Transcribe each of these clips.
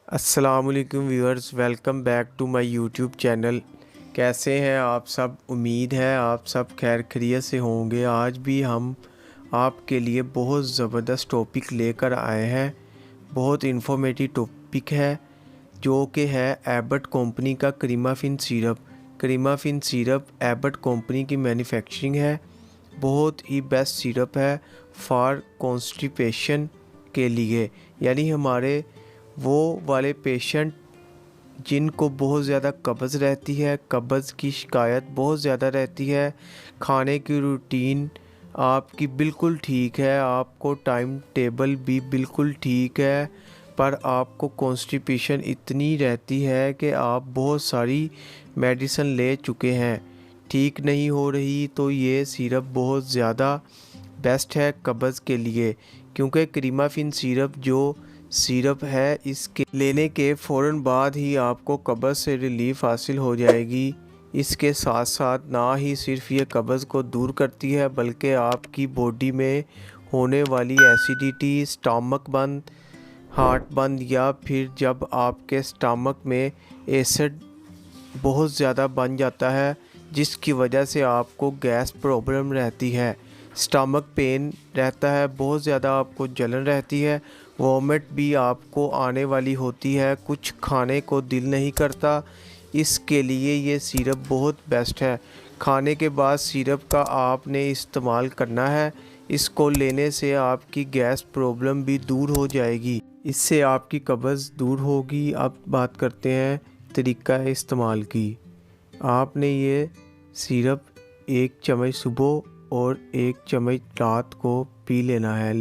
السلام علیکم viewers, welcome back to my YouTube channel. کیسے ہیں آپ سب؟ امید ہے آپ سب خیر خیریت سے ہوں گے۔ آج بھی ہم آپ کے لیے بہت زبردست ٹاپک لے کر آئے ہیں۔ بہت انفارمیٹیو ٹاپک ہے جو کہ ہے ایبٹ کمپنی کا کریمافن سیرپ۔ کریمافن سیرپ ایبٹ کمپنی کی مینوفیکچرنگ ہے۔ بہت ہی بیسٹ سیرپ ہے فار کانسٹیپیشن کے لیے، یعنی ہمارے وہ والے پیشنٹ جن کو بہت زیادہ قبض رہتی ہے، قبض کی شکایت بہت زیادہ رہتی ہے، کھانے کی روٹین آپ کی بالکل ٹھیک ہے، آپ کو ٹائم ٹیبل بھی بالکل ٹھیک ہے، پر آپ کو کانسٹیپیشن اتنی رہتی ہے کہ آپ بہت ساری میڈیسن لے چکے ہیں، ٹھیک نہیں ہو رہی، تو یہ سیرپ بہت زیادہ بیسٹ ہے قبض کے لیے، کیونکہ کریمافن سیرپ جو سیرپ ہے اس کے لینے کے فوراً بعد ہی آپ کو قبض سے ریلیف حاصل ہو جائے گی۔ اس کے ساتھ ساتھ نہ ہی صرف یہ قبض کو دور کرتی ہے بلکہ آپ کی باڈی میں ہونے والی ایسیڈیٹی، سٹامک بند، ہارٹ بند، یا پھر جب آپ کے سٹامک میں ایسڈ بہت زیادہ بن جاتا ہے جس کی وجہ سے آپ کو گیس پرابلم رہتی ہے، سٹامک پین رہتا ہے، بہت زیادہ آپ کو جلن رہتی ہے، وومٹ بھی آپ کو آنے والی ہوتی ہے، کچھ کھانے کو دل نہیں کرتا، اس کے لیے یہ سیرپ بہت بیسٹ ہے۔ کھانے کے بعد سیرپ کا آپ نے استعمال کرنا ہے، اس کو لینے سے آپ کی گیس پرابلم بھی دور ہو جائے گی، اس سے آپ کی قبض دور ہوگی۔ اب بات کرتے ہیں طریقہ استعمال کی۔ آپ نے یہ سیرپ 1 چمچ صبح اور 1 چمچ رات کو پی لینا ہے،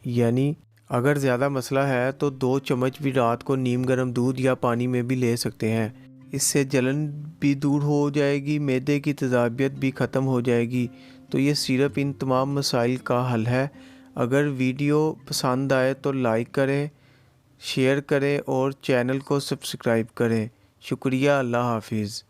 یعنی اگر زیادہ مسئلہ ہے تو 2 چمچ بھی رات کو نیم گرم دودھ یا پانی میں بھی لے سکتے ہیں، اس سے جلن بھی دور ہو جائے گی، معدے کی تیزابیت بھی ختم ہو جائے گی۔ تو یہ سیرپ ان تمام مسائل کا حل ہے۔ اگر ویڈیو پسند آئے تو لائک کریں، شیئر کریں اور چینل کو سبسکرائب کریں۔ شکریہ، اللہ حافظ۔